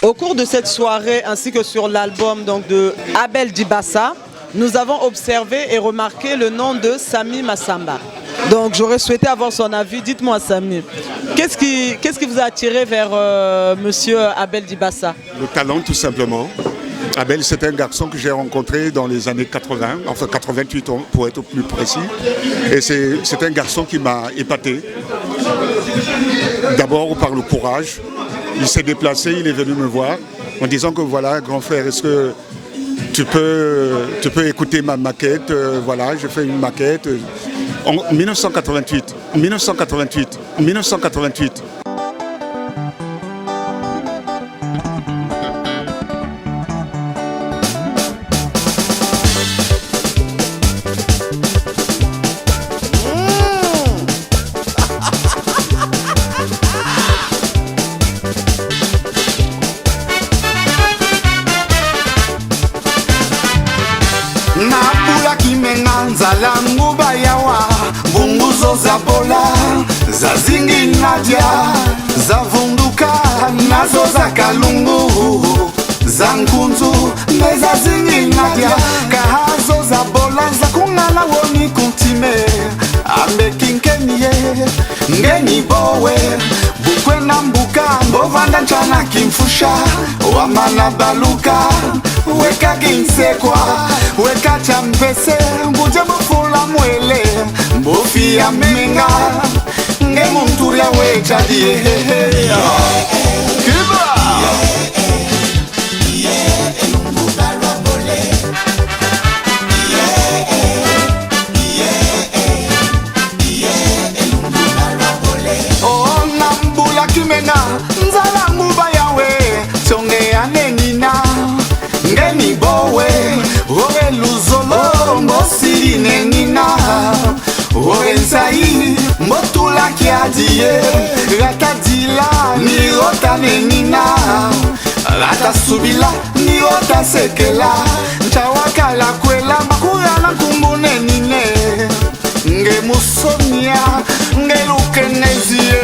Au cours de cette soirée ainsi que sur l'album de Abel Dibassa, nous avons observé et remarqué le nom de Samy Massamba. Donc j'aurais souhaité avoir son avis. Dites-moi Samy, qu'est-ce qui vous a attiré vers monsieur Abel Dibassa? Le talent tout simplement. Abel, c'est un garçon que j'ai rencontré dans les années 80, enfin 88 pour être plus précis. Et c'est un garçon qui m'a épaté. D'abord par le courage. Il s'est déplacé, il est venu me voir en disant que voilà, grand frère, est-ce que tu peux écouter ma maquette? Voilà, je fais une maquette. En 1988. Nabula kimenga nzala nguba yawa bunguzo za bola za zingi nadia za vunduka nazo za kalungu za nkunzu neza zingi nadia kahazo za bola za kungala woni kuntime ambe kinkeniye ngeni bowe bukwe na mbuka mbovanda nchana kimfusha wamana baluka weka ginsekwa weka champese mbuje mfula mwele mbofi ya menga nge muntu ya wecha die kiba ona mbula kimena nzala nguba yawe tonge anenina ngeni bowe owe luzolo mbosiri nenina owe nzai mbotula kiadie ratadila ni rota nenina rata subila ni rota sekela nchawakala kwela makuyana kumbune nine nge musonia nge lukenezie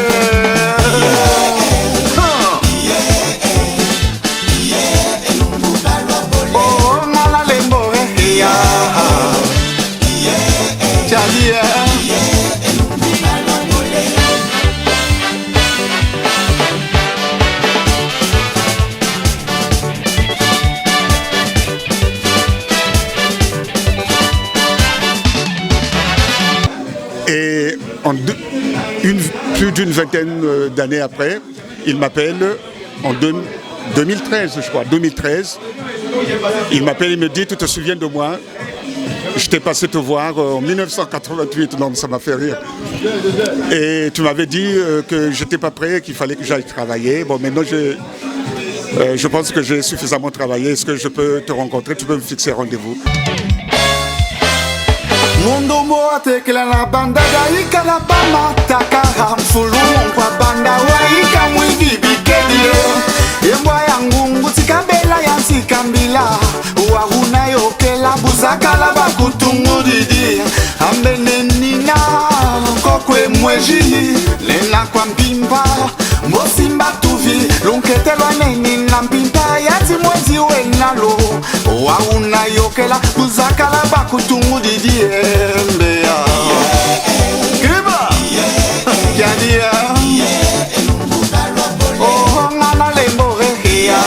Et plus d'une vingtaine d'années après, il m'appelle en 2013, je crois, 2013. Il m'appelle, il me dit, tu te souviens de moi? Je t'ai passé te voir en 1988, non, ça m'a fait rire. Et tu m'avais dit que je n'étais pas prêt, qu'il fallait que j'aille travailler. Bon, maintenant, je pense que j'ai suffisamment travaillé. Est-ce que je peux te rencontrer? Tu peux me fixer rendez-vous. Mundo moa tekela na banda gaika la bama takara mfulu kwa banda waika mwigi bikedie yembwa yangu ngutikambela yansikambila wahuna yokela buzakala bakutungudidi ambene nina kokwe mweji nena kwa mpimba mosimba tuvi lunketelwa neni na mpimba yati mwezi wenalo wahuna yokela buzakala bakutungudidi mbea kiba yadia oh ngana lembo ya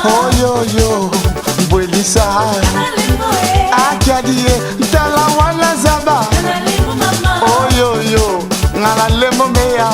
oyoyo mbwelisa akadie ntala wala zaba oyoyo ngala lembo meya.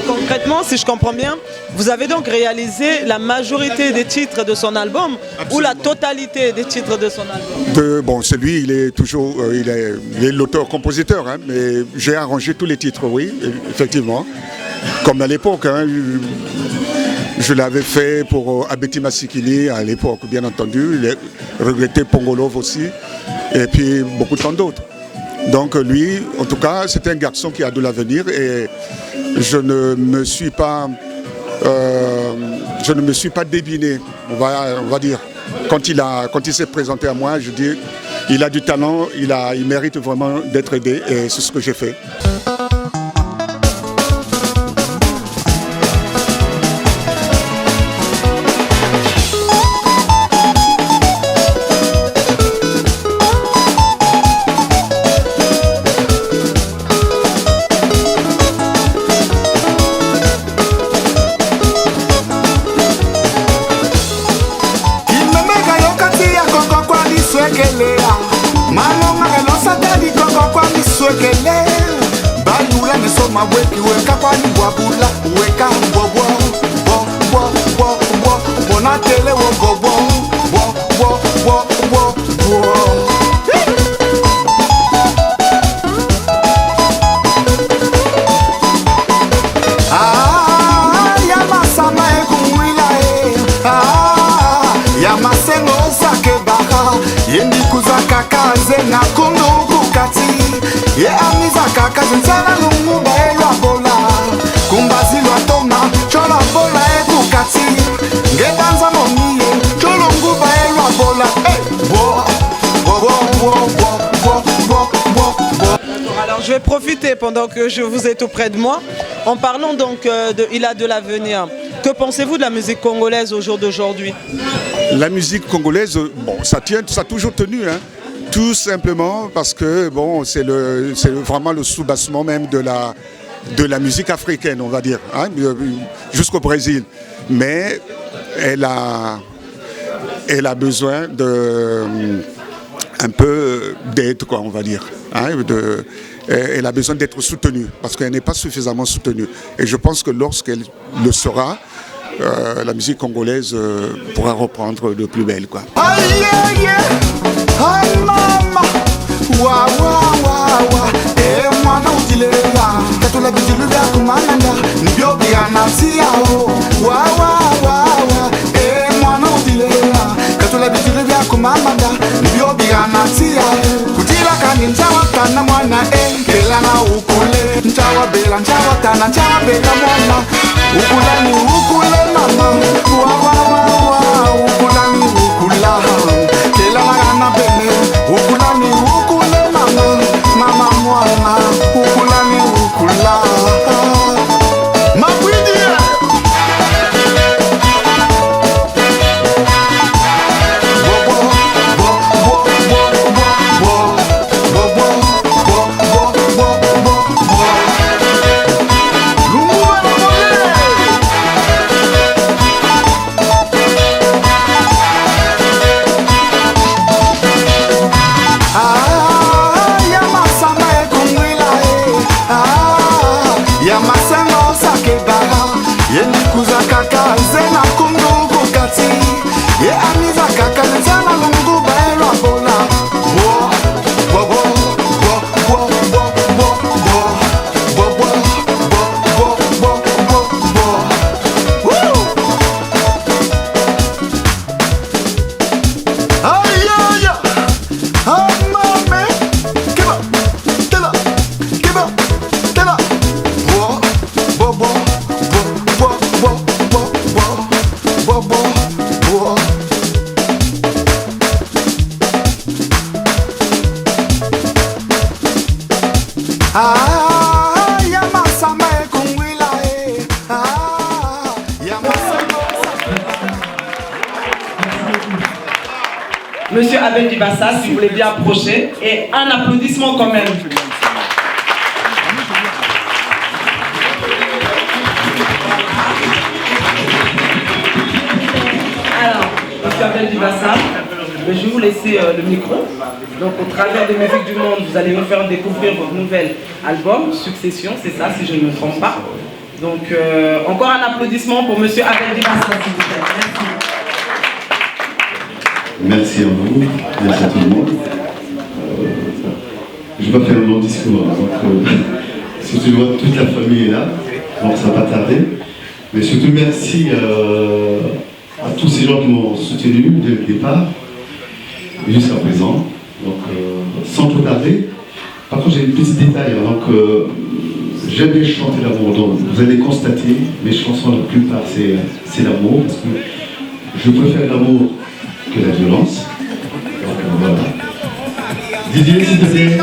Concrètement, si je comprends bien, vous avez donc réalisé la majorité des titres de son album. Absolument. Ou la totalité des titres de son album? Bon, c'est lui, il est toujours, il est l'auteur-compositeur, hein, mais j'ai arrangé tous les titres, oui, effectivement. Comme à l'époque, hein, je l'avais fait pour Abeti Masikini à l'époque, bien entendu. Il est regretté Pongolov aussi, et puis beaucoup de tant d'autres. Donc lui, en tout cas, c'est un garçon qui a de l'avenir et je ne me suis pas je ne me suis pas débiné, on va dire. Quand il s'est présenté à moi, je dis, il a du talent, il mérite vraiment d'être aidé et c'est ce que j'ai fait. Weki weka kwa ni wabula weka wo wo wo wo wo wo wo na tele wo go wo wo wo wo wo wo. Ah ya masama e kumwila e ah ya masengo sake baka yendi kuzaka kaze na kondo kukati ye amiza kaka zinzana lungu baelwa bola kumbazi lwa toma chola bola ekukati ngedanza momiye cholungu baelwa bola wo wo wo wo wo wo wo wo. Alors je vais profiter pendant que je vous êtes auprès de moi en parlant donc de Il a de l'avenir. Que pensez-vous de la musique congolaise au jour d'aujourd'hui? La musique congolaise, bon, ça a toujours tenu, hein. Tout simplement parce que bon, c'est vraiment le soubassement même de la musique africaine, on va dire, hein, jusqu'au Brésil. Mais elle a besoin un peu d'aide, quoi, on va dire. Hein, elle a besoin d'être soutenue parce qu'elle n'est pas suffisamment soutenue. Et je pense que lorsqu'elle le sera, la musique congolaise pourra reprendre de plus belle, quoi. Ay mama, wa wa wa wa, mwana utilela, katula bijilu ya kumananda, nibyo bianatia o, wa wa wa wa, mwana utilela, katula bijilu ya kumananda, nibyo bianatia, kutila kani nchawa tana mwana kela na ukule, nchawa bela mwana, ukule mama, wa wa wa wa, ukulani ukula. Ukulani ukule mama, mama mwana, ukulani ukula. Mabwidi Monsieur Abel Dibassa, si vous voulez bien approcher, et un applaudissement quand même. Alors, Monsieur Abel Dibassa, je vais vous laisser le micro. Donc, au travers des musiques du monde, vous allez nous faire découvrir votre nouvel album, Succession, c'est ça, si je ne me trompe pas. Donc, encore un applaudissement pour Monsieur Abel Dibassa, s'il vous plaît. Merci. Merci à vous, merci à tout le monde. Je ne vais pas faire un long discours, donc surtout je vois que toute la famille est là, donc ça va pas tarder. Mais surtout merci à tous ces gens qui m'ont soutenu dès le départ jusqu'à présent. Donc sans trop tarder, par contre j'ai un petit détail avant que j'aime bien chanter l'amour. Donc vous allez constater, mes chansons, la plupart, c'est l'amour. Parce que je préfère l'amour que la violence. Donc voilà. Didier, s'il te plaît.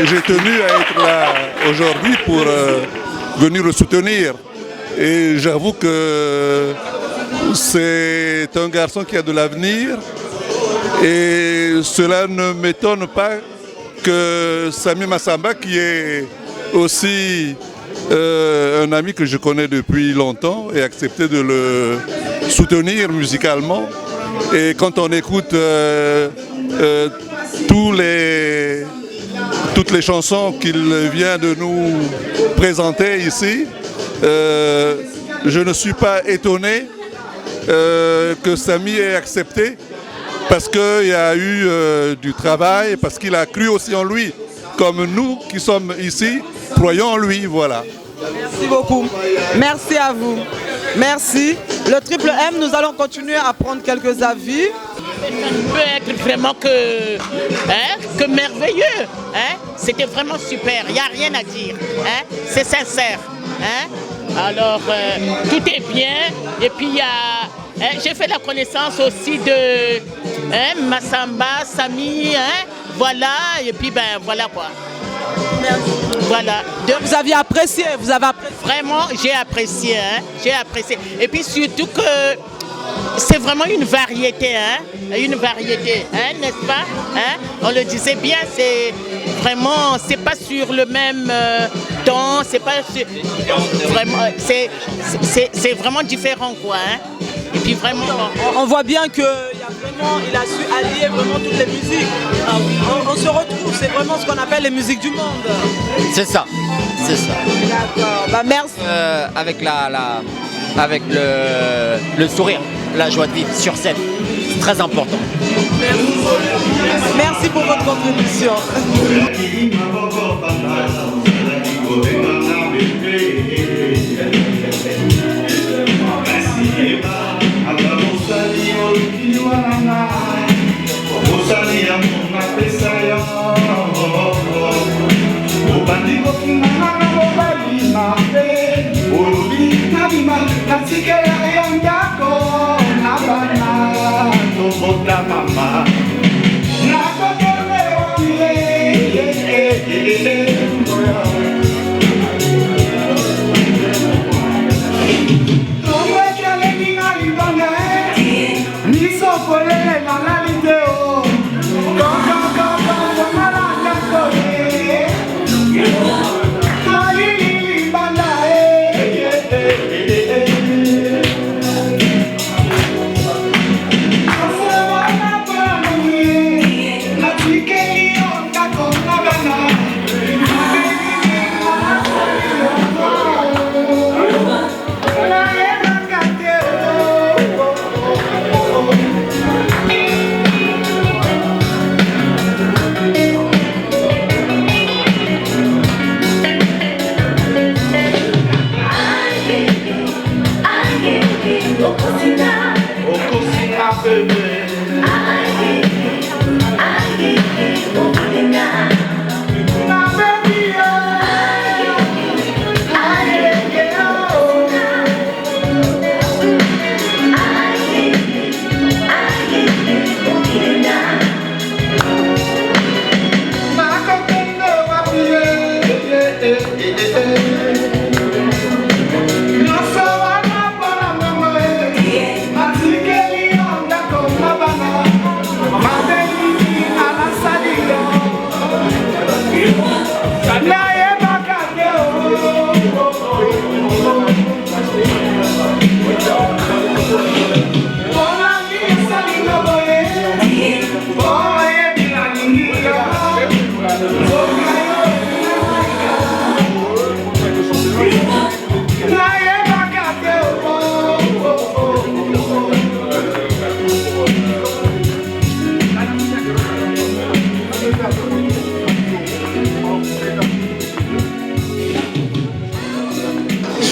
J'ai tenu à être là aujourd'hui pour venir le soutenir. Et j'avoue que c'est un garçon qui a de l'avenir. Et cela ne m'étonne pas que Samy Massamba, qui est aussi un ami que je connais depuis longtemps, ait accepté de le soutenir musicalement. Et quand on écoute toutes les chansons qu'il vient de nous présenter ici, je ne suis pas étonné que Samy ait accepté, parce qu'il y a eu du travail, parce qu'il a cru aussi en lui, comme nous qui sommes ici, croyons en lui, voilà. Merci beaucoup. Merci à vous. Merci. Le Triple M, nous allons continuer à prendre quelques avis. Ça ne peut être vraiment que merveilleux. C'était vraiment super, il n'y a rien à dire. C'est sincère. Alors, tout est bien. Et puis, j'ai fait la connaissance aussi de Massamba, Samy. Voilà, et puis, voilà quoi. Merci. Voilà. Vous avez apprécié, Vraiment, j'ai apprécié. J'ai apprécié. Et puis, surtout que c'est vraiment une variété, n'est-ce pas? On le disait bien, c'est vraiment, c'est pas sur le même ton, c'est pas sur, vraiment, c'est vraiment différent, quoi. Et puis vraiment, on voit bien qu'il a su allier vraiment toutes les musiques. On se retrouve, c'est vraiment ce qu'on appelle les musiques du monde. C'est ça, c'est ça. D'accord, merci. Avec le sourire, la joie de vivre sur scène, c'est très important. Merci pour votre contribution. contribution. Mama.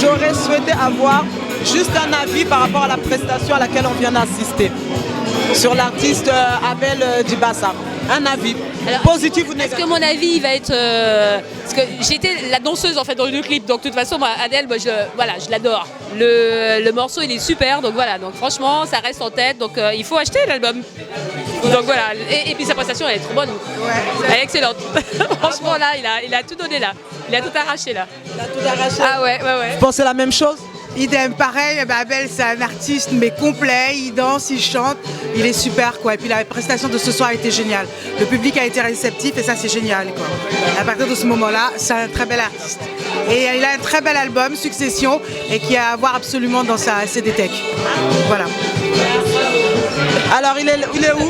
J'aurais souhaité avoir juste un avis par rapport à la prestation à laquelle on vient d'assister sur l'artiste Abel Dibassa. Un avis, alors, positif ou négatif? Est-ce que mon avis il va être... parce que j'étais la danseuse en fait dans le clip, donc de toute façon moi, Adèle, moi, je l'adore. Le morceau il est super, donc voilà, donc franchement ça reste en tête, donc il faut acheter l'album. Donc voilà, et puis sa prestation elle est trop bonne, elle est excellente. Franchement là, il a tout donné là, il a tout arraché là. Il a tout arraché. Ah ouais. Vous pensez la même chose? Idem, pareil, Abel c'est un artiste mais complet, il danse, il chante, il est super quoi. Et puis la prestation de ce soir a été géniale. Le public a été réceptif et ça c'est génial quoi. Et à partir de ce moment-là, c'est un très bel artiste. Et il a un très bel album, Succession, et qui a à voir absolument dans sa CD Tech. Voilà. Alors il est où?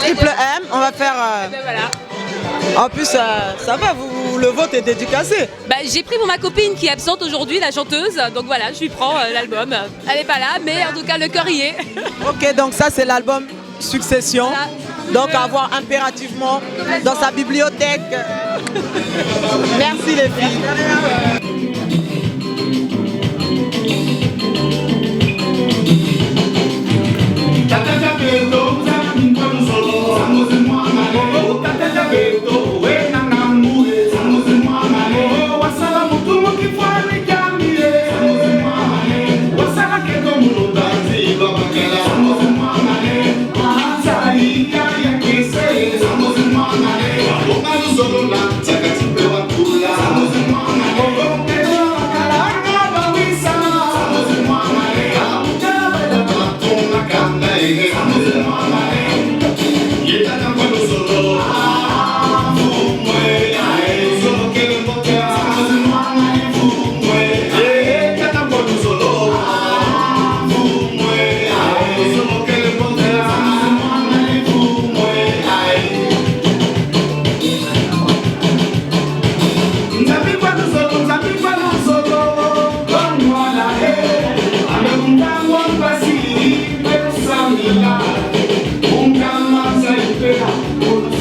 Triple M, on va faire... Voilà. En plus, ça va, le vote est dédicacé. Bah, j'ai pris pour ma copine qui est absente aujourd'hui, la chanteuse, donc voilà, je lui prends l'album. Elle n'est pas là, mais en tout cas le cœur y est. Ok, donc ça c'est l'album Succession. Voilà. Donc à avoir impérativement dans sa bibliothèque. Merci les filles. Un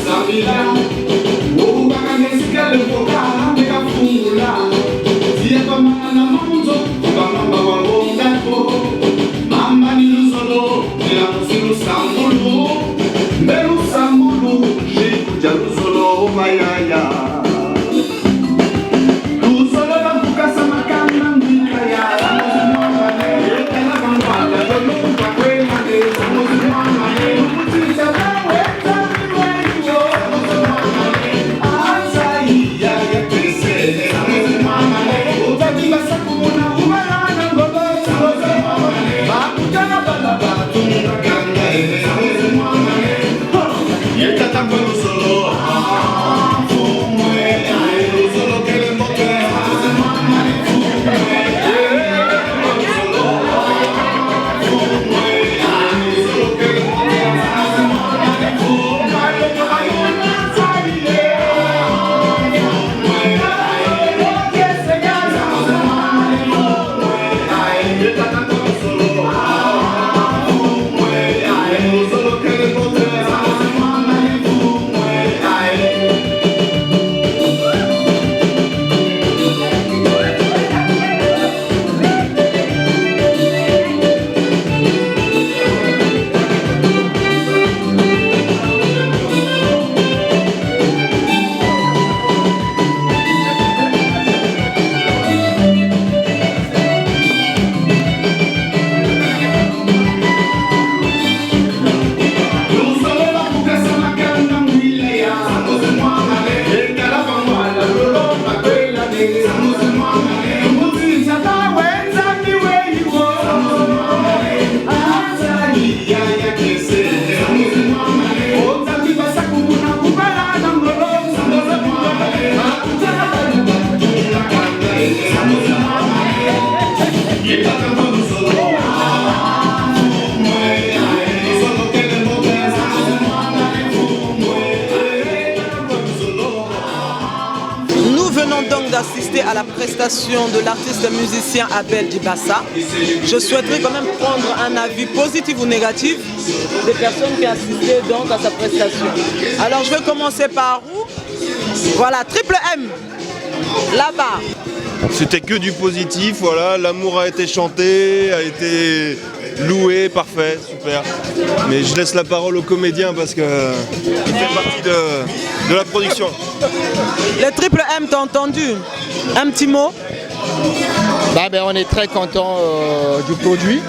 D'assister à la prestation de l'artiste musicien Abel Dibassa. Je souhaiterais quand même prendre un avis positif ou négatif des personnes qui assistaient donc à sa prestation. Alors je vais commencer par où? Voilà, Triple M, là-bas. C'était que du positif, voilà, l'amour a été chanté, a été loué, parfait, super. Mais je laisse la parole aux comédiens parce qu'il fait partie de la production. Le Triple M, t'as entendu? Un petit mot? On est très content du produit.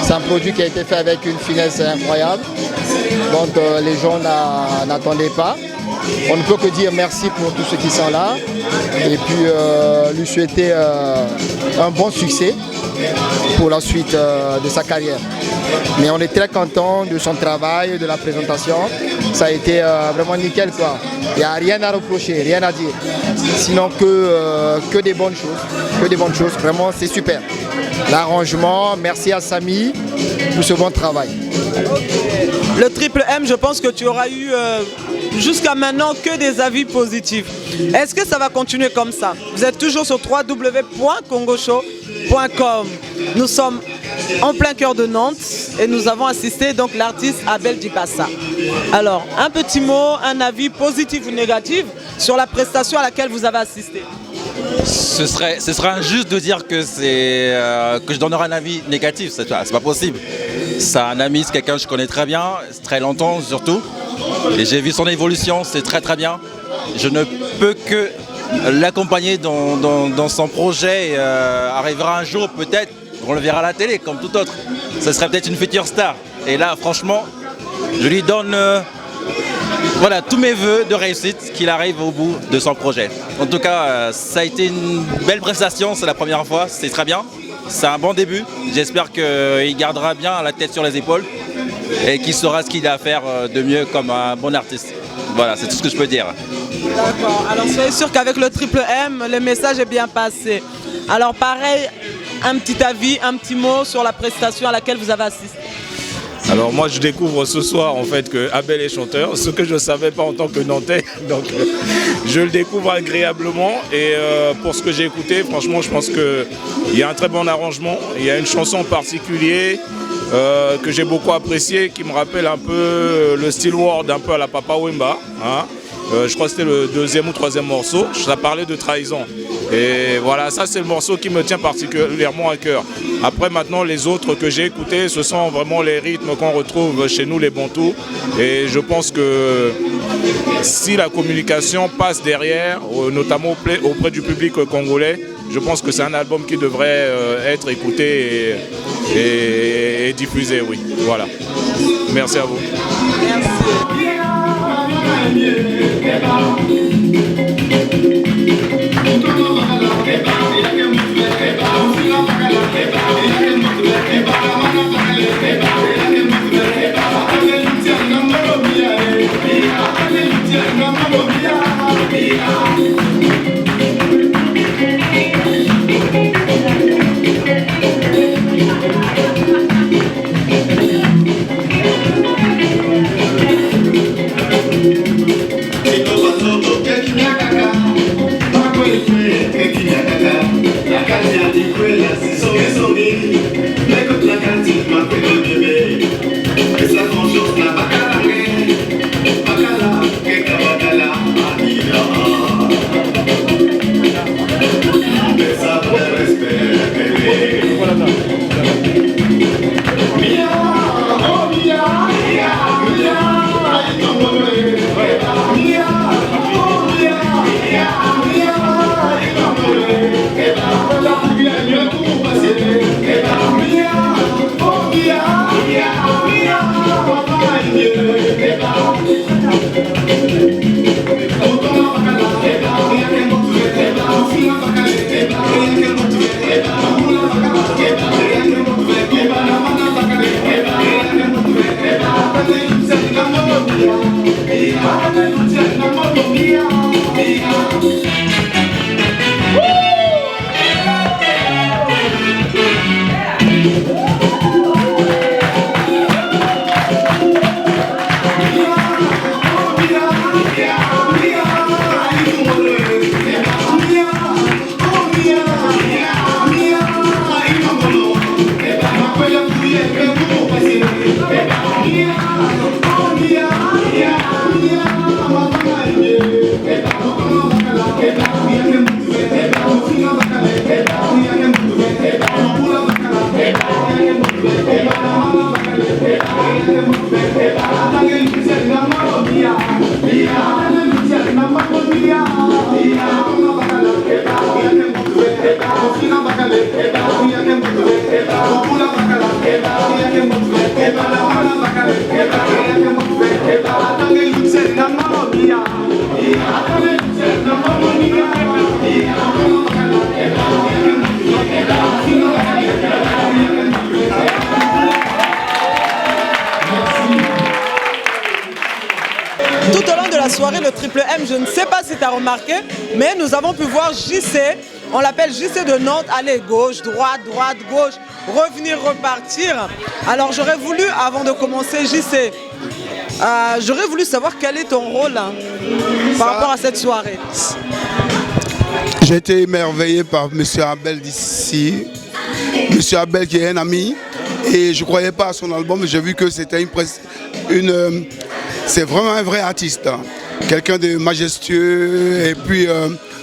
C'est un produit qui a été fait avec une finesse incroyable. Donc les gens n'attendaient pas. On ne peut que dire merci pour tous ceux qui sont là. Et puis lui souhaiter un bon succès pour la suite de sa carrière. Mais on est très content de son travail, de la présentation. Ça a été vraiment nickel, quoi. Il n'y a rien à reprocher, rien à dire. Sinon que des bonnes choses. Que des bonnes choses. Vraiment, c'est super. L'arrangement, merci à Samy pour ce bon travail. Le Triple M, je pense que tu auras eu jusqu'à maintenant que des avis positifs. Est-ce que ça va continuer comme ça? Vous êtes toujours sur www.congoshow.com. Nous sommes en plein cœur de Nantes et nous avons assisté donc l'artiste Abel Dibassa. Alors, un petit mot, un avis positif ou négatif sur la prestation à laquelle vous avez assisté? Ce serait injuste de dire que je donnerai un avis négatif, c'est pas possible. C'est un ami, c'est quelqu'un que je connais très bien, très longtemps surtout. Et j'ai vu son évolution, c'est très très bien. Je ne peux que l'accompagner dans son projet et arrivera un jour peut-être, on le verra à la télé comme tout autre. Ce serait peut-être une future star. Et là franchement, je lui donne tous mes vœux de réussite, qu'il arrive au bout de son projet. En tout cas, ça a été une belle prestation, c'est la première fois, c'est très bien. C'est un bon début, j'espère qu'il gardera bien la tête sur les épaules et qu'il saura ce qu'il a à faire de mieux comme un bon artiste. Voilà, c'est tout ce que je peux dire. D'accord, alors soyez sûr qu'avec le Triple M, le message est bien passé. Alors pareil, un petit avis, un petit mot sur la prestation à laquelle vous avez assisté. Alors moi je découvre ce soir en fait que Abel est chanteur, ce que je ne savais pas en tant que Nantais, donc je le découvre agréablement et pour ce que j'ai écouté, franchement je pense qu'il y a un très bon arrangement, il y a une chanson en particulier que j'ai beaucoup apprécié, qui me rappelle un peu le style Word, un peu à la Papa Wemba. Hein. Je crois que c'était le deuxième ou troisième morceau. Ça parlait de trahison. Et voilà, ça c'est le morceau qui me tient particulièrement à cœur. Après maintenant, les autres que j'ai écoutés, ce sont vraiment les rythmes qu'on retrouve chez nous les Bantous. Et je pense que si la communication passe derrière, notamment auprès du public congolais, je pense que c'est un album qui devrait être écouté et diffusé, oui. Voilà. Merci à vous. Tout au long de la soirée, le Triple M, je ne sais pas si tu as remarqué, mais nous avons pu voir JC, on l'appelle JC de Nantes, aller gauche, droite, droite, gauche, revenir, repartir. Alors j'aurais voulu, avant de commencer, JC, j'aurais voulu savoir quel est ton rôle par rapport à cette soirée. J'ai été émerveillé par M. Abel d'ici, M. Abel qui est un ami, et je ne croyais pas à son album, j'ai vu que c'était c'est vraiment un vrai artiste, hein. Quelqu'un de majestueux, et puis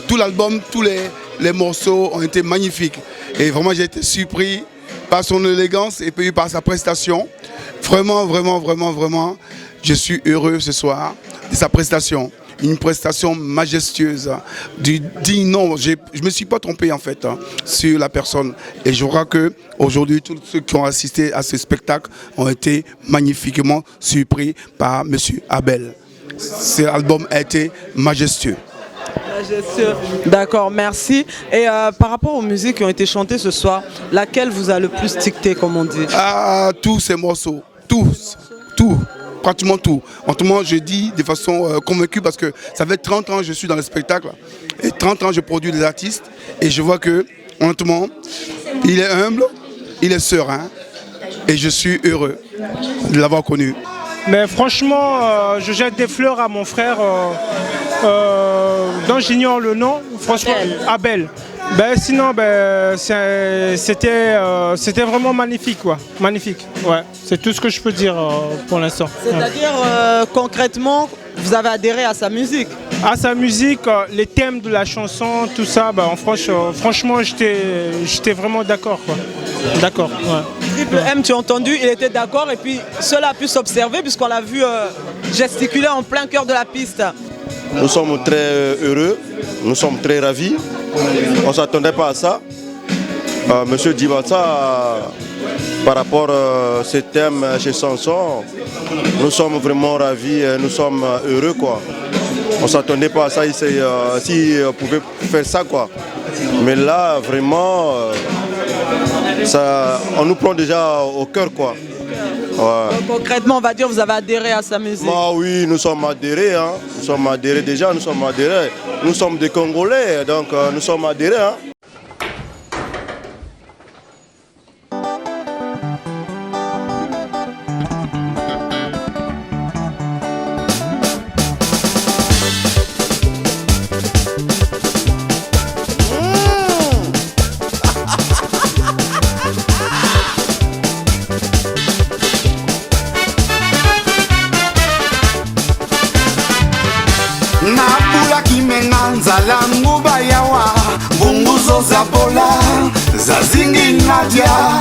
tout l'album, tous les morceaux ont été magnifiques. Et vraiment j'ai été surpris par son élégance et puis par sa prestation. Vraiment, vraiment, vraiment, vraiment, je suis heureux ce soir de sa prestation. Une prestation majestueuse, digne. Non, je ne me suis pas trompé en fait sur la personne. Et je crois qu'aujourd'hui, tous ceux qui ont assisté à ce spectacle ont été magnifiquement surpris par M. Abel. Cet album a été majestueux. D'accord, merci. Et par rapport aux musiques qui ont été chantées ce soir, laquelle vous a le plus ticté, comme on dit? Tous ces morceaux, tous, pratiquement tout. En tout cas, je dis de façon convaincue parce que ça fait 30 ans que je suis dans le spectacle et 30 ans que je produis des artistes et je vois que, honnêtement, il est humble, il est serein et je suis heureux de l'avoir connu. Mais franchement, je jette des fleurs à mon frère dont j'ignore le nom, franchement, Abel. Sinon, c'était vraiment magnifique, quoi. Magnifique, ouais. C'est tout ce que je peux dire pour l'instant. C'est-à-dire, concrètement, vous avez adhéré à sa musique? À sa musique, les thèmes de la chanson, tout ça, franchement, j'étais vraiment d'accord, quoi. D'accord, ouais. Triple M, tu as entendu, il était d'accord et puis cela a pu s'observer puisqu'on l'a vu gesticuler en plein cœur de la piste. Nous sommes très heureux, nous sommes très ravis. On ne s'attendait pas à ça. Monsieur Dibassa, par rapport à ce thème chez Sanson, nous sommes vraiment ravis, nous sommes heureux, quoi. On ne s'attendait pas à ça, s'il pouvait faire ça, quoi. Mais là, vraiment, on nous prend déjà au cœur, quoi. Ouais. Concrètement, on va dire, vous avez adhéré à sa musique? Oui, nous sommes adhérés, hein. Nous sommes adhérés déjà, nous sommes adhérés. Nous sommes des Congolais, donc nous sommes adhérés. Hein. Nzala nguba yawa bunguzo za bola za zingi nadia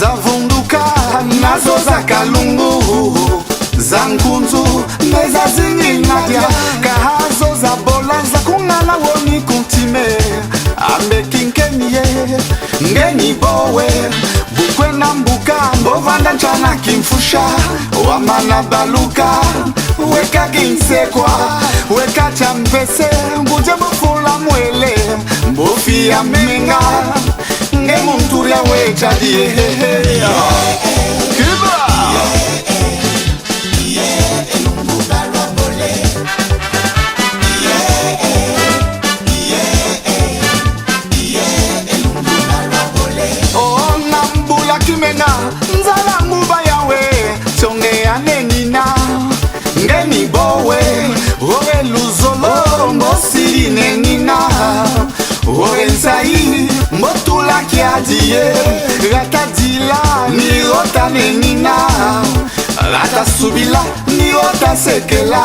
za vunduka nazo za kalungu za nkunzu meza zingi nadia kahazo za bola za kungana woni kuntime ambe kinkeniye ngeni bowe bukwe na mbuka mbovanda nchana kimfusha wamana baluka weka ginsekwa weka champese mbuje mfula mwele mbofi ya menga nge munturia wecha die kiba oh nambula kimena nzala nguba yawe songe anenina ngeni bowe ore luzolo mbosiri nenina ore nsai mbotula kiadie rata dila ni rota nenina rata subila ni rota sekela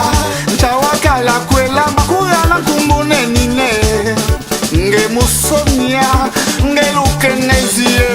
nchawakala kwela makuyana kumbune nine nge musonia nge lukenezie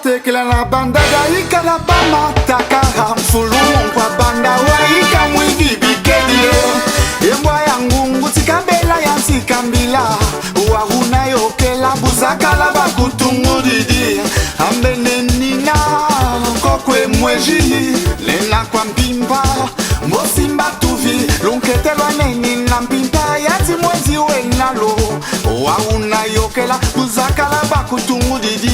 tekela na banda gaika na bama takara mfulu kwa banda waika mwivi bikedie yembwa yangu ngutikambela yansikambila wahuna yokela buzakala bakutungudidi ambenenina kokwe mweji lena kwa mpimba mosimba tuvi lunketelwa nenina mpimba yati mwezi wenalo wahuna yokela buzakala bakutungudidi